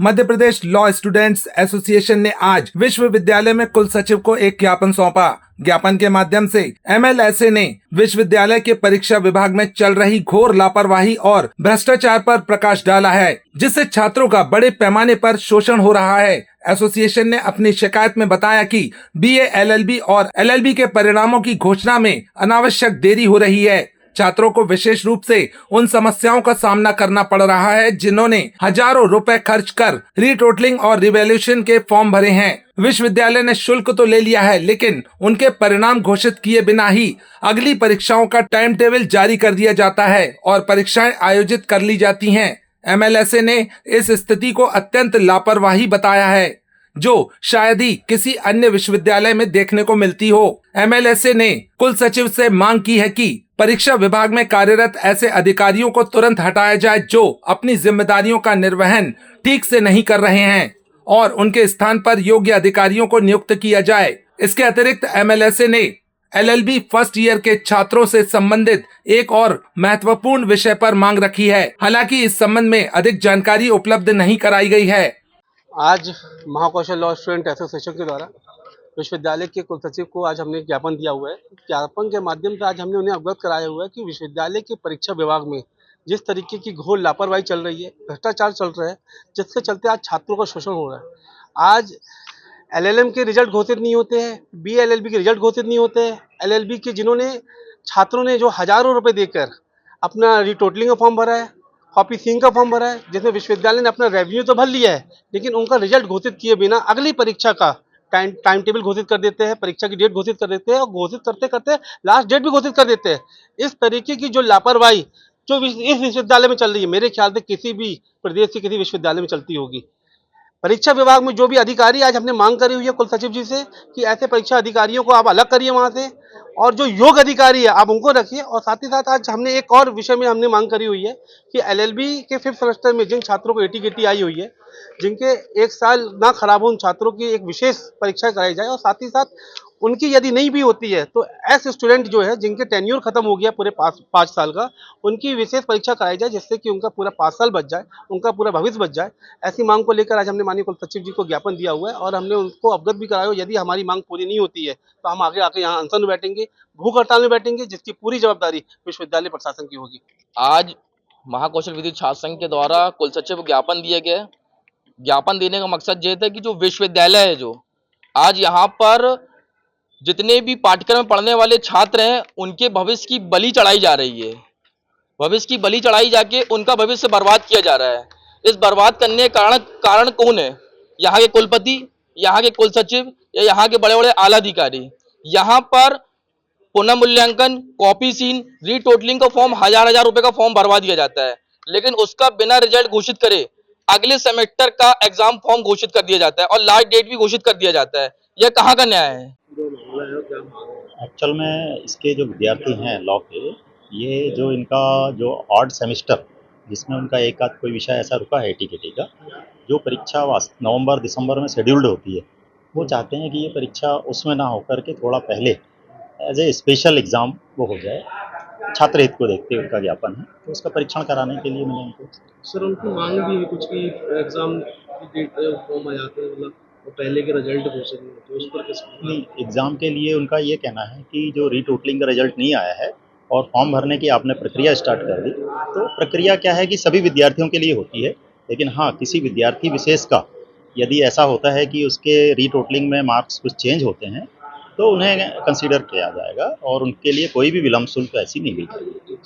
Madhya Pradesh law students association ने आज विश्वविद्यालय में कुल सचिव को एक ज्ञापन सौंपा। ज्ञापन के माध्यम से एमएलएसए ने विश्वविद्यालय के परीक्षा विभाग में चल रही घोर लापरवाही और भ्रष्टाचार पर प्रकाश डाला है, जिससे छात्रों का बड़े पैमाने पर शोषण हो रहा है। एसोसिएशन ने अपनी शिकायत में बताया कि बीए, एलएलबी और एलएलबी के परिणामों की घोषणा में अनावश्यक देरी हो रही है। छात्रों को विशेष रूप से उन समस्याओं का सामना करना पड़ रहा है जिन्होंने हजारों रुपए खर्च कर रीटोटलिंग और रिवैल्यूएशन के फॉर्म भरे हैं। विश्वविद्यालय ने शुल्क तो ले लिया है, लेकिन उनके परिणाम घोषित किए बिना ही अगली परीक्षाओं का टाइम टेबल जारी कर दिया जाता है और परीक्षाएं आयोजित कर ली जाती हैं। एमएलएसए ने इस स्थिति को अत्यंत लापरवाही बताया है, जो शायद ही किसी अन्य विश्वविद्यालय में देखने को मिलती हो। एमएलएसए ने कुल सचिव से मांग की है कि परीक्षा विभाग में कार्यरत ऐसे अधिकारियों को तुरंत हटाया जाए जो अपनी जिम्मेदारियों का निर्वहन ठीक से नहीं कर रहे हैं और उनके स्थान पर योग्य अधिकारियों को नियुक्त किया जाए। इसके अतिरिक्त एमएलएसए ने एलएलबी फर्स्ट ईयर के छात्रों से संबंधित एक और महत्वपूर्ण विषय पर मांग रखी है। हालांकि इस संबंध में अधिक जानकारी उपलब्ध नहीं कराई गई है। आज महाकौशल लॉ स्टूडेंट एसोसिएशन के द्वारा विश्वविद्यालय के कुलसचिव को आज हमने ज्ञापन दिया हुआ है। ज्ञापन के माध्यम से आज हमने उन्हें अवगत कराया हुआ है कि विश्वविद्यालय के परीक्षा विभाग में जिस तरीके की घोर लापरवाही चल रही है, भ्रष्टाचार चल रहा है, जिसके चलते आज छात्रों का शोषण हो रहा है। आज एलएलएम के रिजल्ट घोषित नहीं होते हैं, बीएलएलबी के रिजल्ट घोषित नहीं होते हैं। एलएलबी के जिन्होंने छात्रों ने जो हजारों रुपये देकर अपना रिटोटलिंग का फॉर्म भरा है, कॉपी सिंह का फॉर्म भरा है, जिसमें विश्वविद्यालय ने अपना रेवेन्यू तो भर लिया है, लेकिन उनका रिजल्ट घोषित किए बिना अगली परीक्षा का टाइम टेबल घोषित कर देते हैं, परीक्षा की डेट घोषित कर देते हैं और घोषित करते करते लास्ट डेट भी घोषित कर देते हैं। इस तरीके की जो लापरवाही जो इस विश्वविद्यालय में चल रही है, मेरे ख्याल से किसी भी प्रदेश के किसी विश्वविद्यालय में चलती होगी। परीक्षा विभाग में जो भी अधिकारी, आज हमने मांग करी हुई है कुल सचिव जी से कि ऐसे परीक्षा अधिकारियों को आप अलग करिए वहां से और जो योग्य अधिकारी है आप उनको रखिए। और साथ ही साथ आज हमने एक और विषय में हमने मांग करी हुई है कि एलएलबी के 5th सेमेस्टर में जिन छात्रों को एटी आई हुई है, जिनके एक साल ना खराब हो, उन छात्रों की एक विशेष परीक्षा कराई जाए और साथ ही साथ उनकी यदि नहीं भी होती है तो ऐसे स्टूडेंट जो है जिनके टेन्योर खत्म हो गया पूरे 5 साल का, उनकी विशेष परीक्षा कराई जाए जिससे कि उनका पूरा 5 साल बच जाए, उनका पूरा भविष्य बच जाए। ऐसी मांग को लेकर आज हमने माननीय कुल सचिव जी को ज्ञापन दिया हुआ है और हमने उनको अवगत भी कराया। यदि हमारी मांग पूरी नहीं होती है तो हम आगे आके यहाँ अनशन में बैठेंगे, भूख हड़ताल में बैठेंगे, जिसकी पूरी जवाबदारी विश्वविद्यालय प्रशासन की होगी। आज महाकौशल विधि छात्र संघ के द्वारा कुल सचिव को ज्ञापन दिए गए। ज्ञापन देने का मकसद ये था कि जो विश्वविद्यालय है, जो आज यहाँ पर जितने भी पाठ्यक्रम में पढ़ने वाले छात्र हैं, उनके भविष्य की बलि चढ़ाई जा रही है। भविष्य की बलि चढ़ाई जाके उनका भविष्य बर्बाद किया जा रहा है। इस बर्बाद करने का कारण कौन है? यहाँ के कुलपति, यहाँ के कुल सचिव या यहाँ के बड़े बड़े आला अधिकारी। यहाँ पर पुनः मूल्यांकन, कॉपी सीन, रीटोटलिंग का फॉर्म हजार रुपए का फॉर्म भरवा दिया जाता है, लेकिन उसका बिना रिजल्ट घोषित करे अगले सेमेस्टर का एग्जाम फॉर्म घोषित कर दिया जाता है और लास्ट डेट भी घोषित कर दिया जाता है। यह कहाँ का न्याय है? एक्चुअल में इसके जो विद्यार्थी हैं लॉ के, ये जो इनका जो ऑड सेमेस्टर जिसमें उनका एक आध कोई विषय ऐसा रुका है एटीकेटी का, जो परीक्षा नवंबर दिसंबर में शेड्यूल्ड होती है, वो चाहते हैं कि ये परीक्षा उसमें ना होकर के थोड़ा पहले एज ए स्पेशल एग्ज़ाम वो हो जाए। छात्र हित को देखते हुए उनका ज्ञापन है, तो उसका परीक्षण कराने के लिए मैंने उनको सर उनकी मांग भी है कुछ की एग्जाम की डेट फॉर्म आ जाते हैं, मतलब वो पहले के रिजल्ट घोषित नहीं होते, उस पर किस नहीं, एग्ज़ाम के लिए उनका ये कहना है कि जो रीटोटलिंग का रिजल्ट नहीं आया है और फॉर्म भरने की आपने प्रक्रिया स्टार्ट कर दी, तो प्रक्रिया क्या है कि सभी विद्यार्थियों के लिए होती है, लेकिन हाँ, किसी विद्यार्थी विशेष का यदि ऐसा होता है कि उसके रीटोटलिंग में मार्क्स कुछ चेंज होते हैं तो उन्हें कंसीडर किया जाएगा और उनके लिए कोई भी विलम्ब शुल्क ऐसी नहीं ली जाएगी।